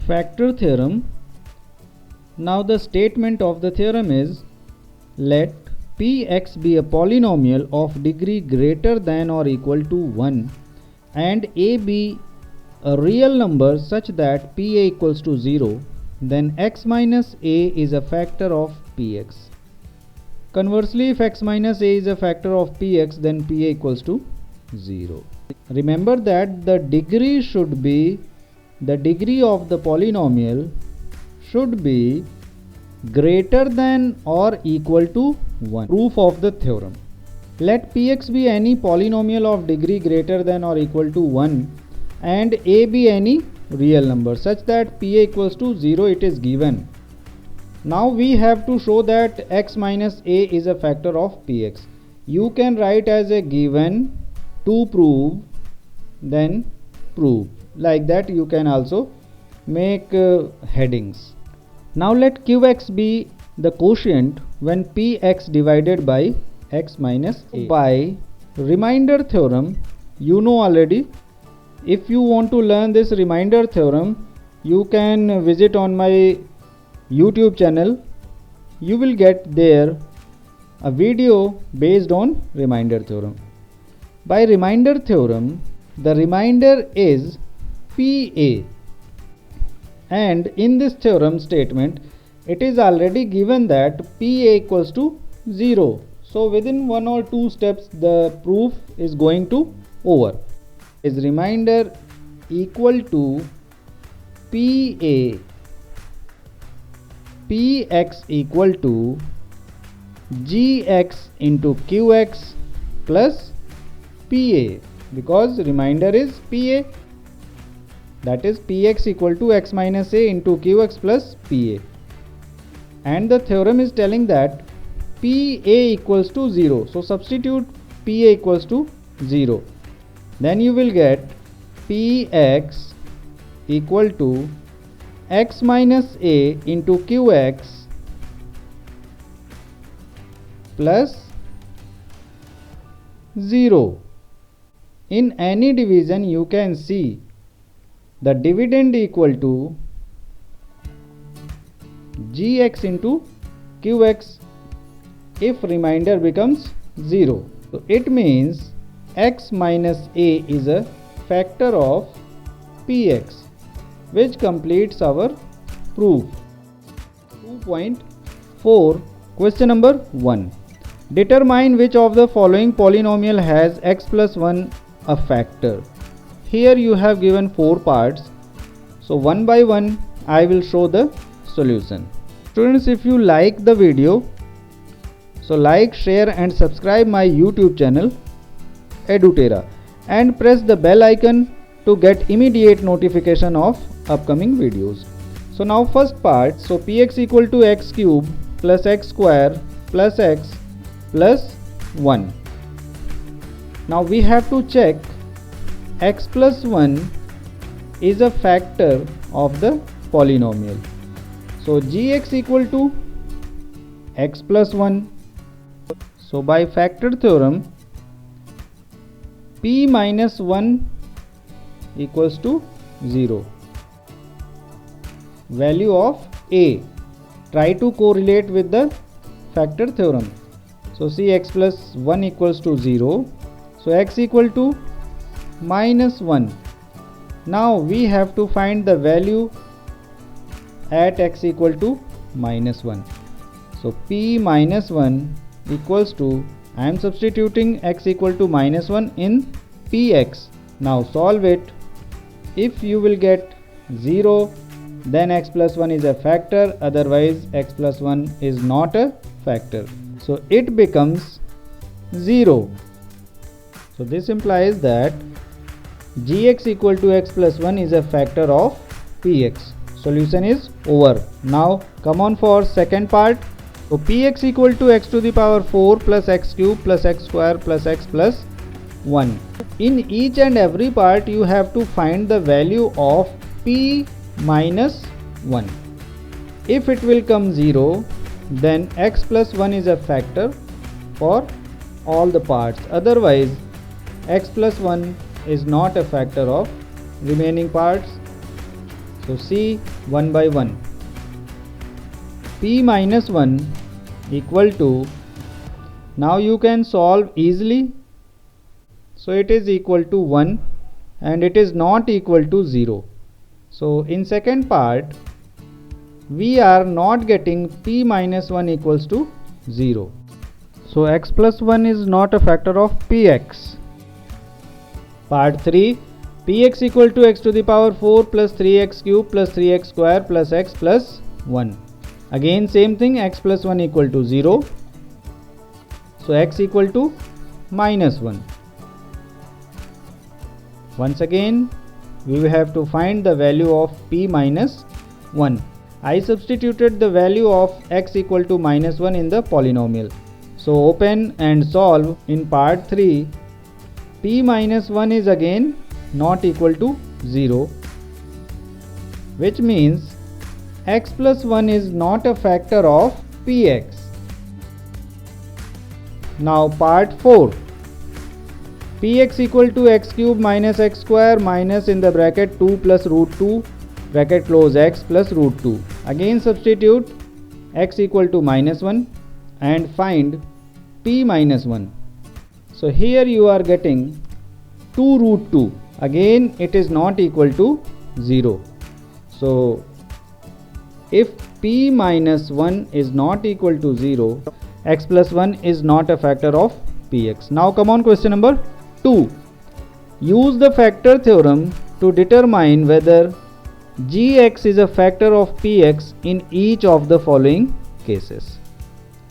Factor theorem. Now the statement of the theorem is, let Px be a polynomial of degree greater than or equal to 1 and a be a real number such that Pa equals to 0, then x minus a is a factor of Px. Conversely, if x minus a is a factor of Px, then Pa equals to 0. Remember that the degree of the polynomial should be greater than or equal to 1. Proof of the theorem. Let Px be any polynomial of degree greater than or equal to 1 and a be any real number such that Pa equals to 0. It is given. Now we have to show that x minus a is a factor of Px. You can write as a given, to prove, then prove. Like that you can also make headings. Now let Qx be the quotient when Px divided by x minus a. By remainder theorem, you know already. If you want to learn this remainder theorem, you can visit on my YouTube channel. You will get there a video based on remainder theorem. By remainder theorem, the remainder is Pa, and in this theorem statement it is already given that Pa equals to 0. So within 1 or 2 steps the proof is going to over. Is remainder equal to Pa, Px equal to Gx into Qx plus Pa, because remainder is Pa, that is Px equal to x minus a into Qx plus Pa, and the theorem is telling that Pa equals to 0. So substitute Pa equals to 0, then you will get Px equal to x minus a into Qx plus 0. In any division you can see the dividend equal to Gx into Qx if remainder becomes 0. So it means x minus a is a factor of Px, which completes our proof. 2.4. Question number 1. Determine which of the following polynomial has x plus 1 a factor. Here you have given 4 parts. So one by one I will show the solution. Students, if you like the video, so like, share and subscribe my YouTube channel Edutera and press the bell icon to get immediate notification of upcoming videos. So now first part, so Px equal to x cube plus x square plus x plus 1. Now we have to check x plus 1 is a factor of the polynomial. So Gx equal to x plus 1. So by factor theorem, P minus 1 equals to 0. Value of a. Try to correlate with the factor theorem. So see, x plus 1 equals to 0. So x equal to minus 1. Now we have to find the value at x equal to minus 1. So P minus 1 equals to, I am substituting x equal to minus 1 in Px. Now solve it. If you will get 0, then x plus 1 is a factor, otherwise x plus 1 is not a factor. So it becomes 0. So this implies that Gx equal to x plus 1 is a factor of Px. Solution is over. Now come on for second part. So Px equal to x to the power 4 plus x cube plus x square plus x plus 1. In each and every part you have to find the value of P minus 1. If it will come 0, then x plus 1 is a factor for all the parts. Otherwise x plus 1 is not a factor of remaining parts. So see one by one. P minus 1 equal to, now you can solve easily. So it is equal to 1 and it is not equal to 0. So in second part we are not getting P minus 1 equals to 0. So x plus 1 is not a factor of Px. Part 3, Px equal to x to the power 4 plus 3x cube plus 3x square plus x plus 1. Again same thing, x plus 1 equal to 0. So x equal to minus 1. Once again we will have to find the value of P minus 1. I substituted the value of x equal to minus 1 in the polynomial. So open and solve in part 3. P minus 1 is again not equal to 0, which means x plus 1 is not a factor of Px. Now part 4. Px equal to x cube minus x square minus in the bracket 2 plus root 2 bracket close x plus root 2. Again substitute x equal to minus 1 and find P minus 1. So here you are getting 2 root 2. Again it is not equal to 0. So if P minus 1 is not equal to 0, x plus 1 is not a factor of Px. Now come on, question number 2. Use the factor theorem to determine whether gx is a factor of Px in each of the following cases.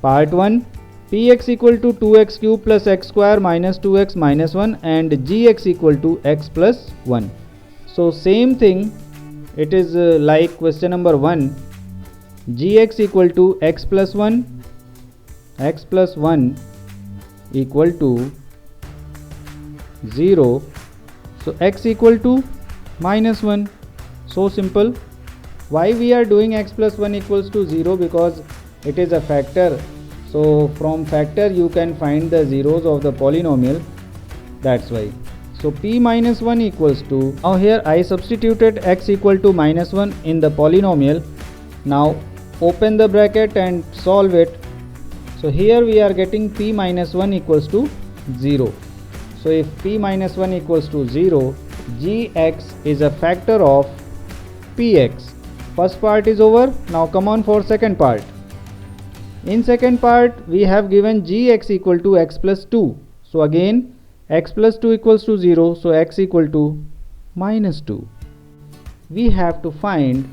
Part 1. Px equal to 2x cube plus x square minus 2x minus 1 and gx equal to x plus 1. So same thing, it is like question number 1. Gx equal to x plus 1, x plus 1 equal to 0. So x equal to minus 1. So simple. Why we are doing x plus 1 equals to 0? Because it is a factor. So from factor you can find the zeros of the polynomial. That's why. So P minus 1 equals to, now here I substituted x equal to minus 1 in the polynomial. Now open the bracket and solve it. So here we are getting P minus 1 equals to 0. So if P minus 1 equals to 0, gx is a factor of Px. First part is over. Now come on for second part. In second part we have given gx equal to x plus 2. So again x plus 2 equals to 0. So x equal to minus 2. We have to find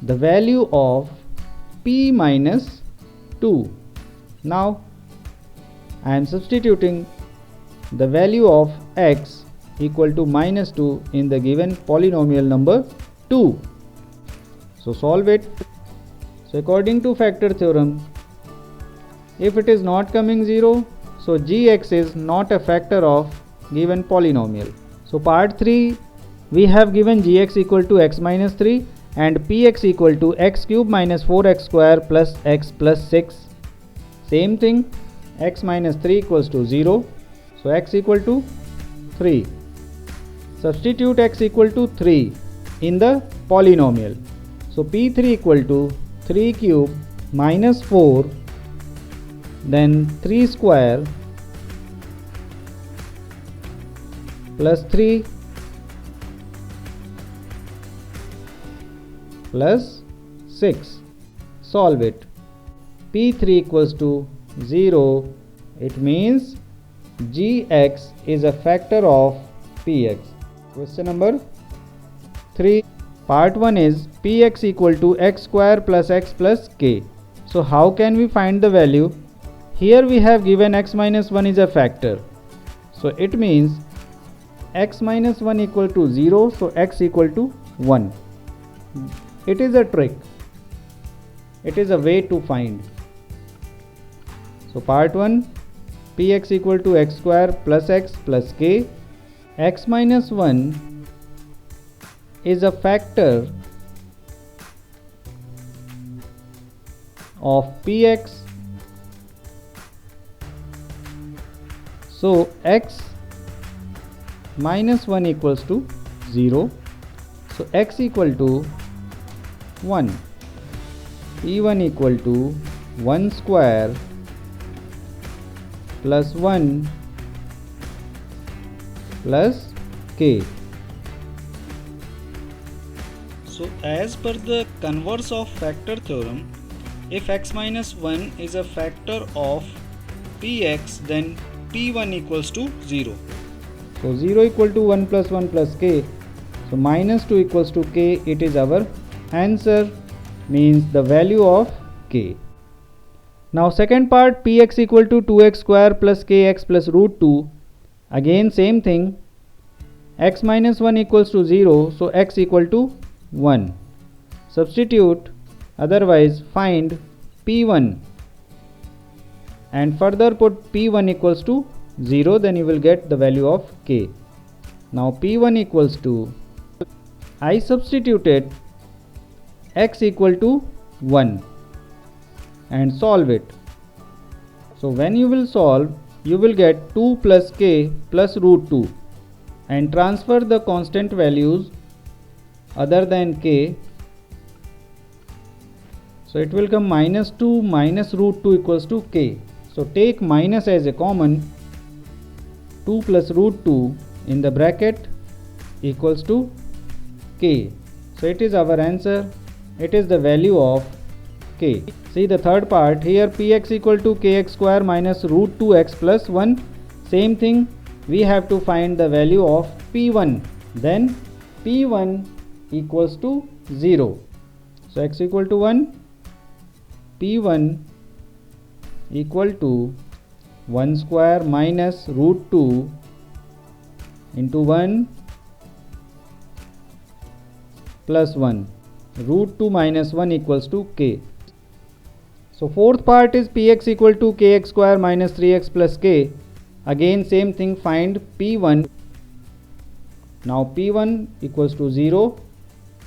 the value of P minus 2. Now I am substituting the value of x equal to minus 2 in the given polynomial number 2. So solve it. So according to factor theorem, if it is not coming 0, so gx is not a factor of given polynomial. So part 3 we have given gx equal to x minus 3 and px equal to x cube minus 4x square plus x plus 6. Same thing, x minus 3 equals to 0. So x equal to 3. Substitute x equal to 3 in the polynomial. So P3 equal to 3 cube minus 4, then 3 square plus 3 plus 6. Solve it. P3 equals to 0. It means gx is a factor of px. Question number 3. Part 1 is px equal to x square plus x plus k. So how can we find the value? Here we have given x minus 1 is a factor. So it means x minus 1 equal to 0. So x equal to 1. It is a trick. It is a way to find. So part 1, px equal to x square plus x plus k. X minus 1 is a factor of px. So x minus 1 equals to 0. So x equal to 1. P1 equal to 1 square plus 1 plus k. So as per the converse of factor theorem, if x minus 1 is a factor of px, then p1 equals to 0. So 0 equal to 1 plus k. So minus 2 equals to k. It is our answer, means the value of k. Now second part, px equal to 2x square plus kx plus root 2. Again same thing. X minus 1 equals to 0. So x equal to 1. Substitute, otherwise find p1 and further put p1 equals to 0, then you will get the value of k. Now p1 equals to, I substituted x equal to 1 and solve it. So when you will solve, you will get 2 plus k plus root 2 and transfer the constant values other than k. So it will come minus 2 minus root 2 equals to k. So take minus as a common. 2 plus root 2 in the bracket equals to k. So it is our answer. It is the value of k. See the third part here, px equal to kx square minus root 2x plus 1. Same thing, we have to find the value of p1. Then p1 equals to 0. So x equal to 1, p1 equal to 1 square minus root 2 into 1 plus 1. Root 2 minus 1 equals to k. So fourth part is px equal to kx square minus 3x plus k. Again same thing, find p1. Now p1 equals to 0.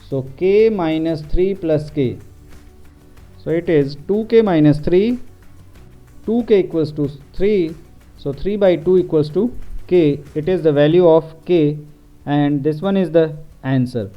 So k minus 3 plus k. So it is 2k minus 3. 2k equals to 3. So 3 by 2 equals to k. It is the value of k, and this one is the answer.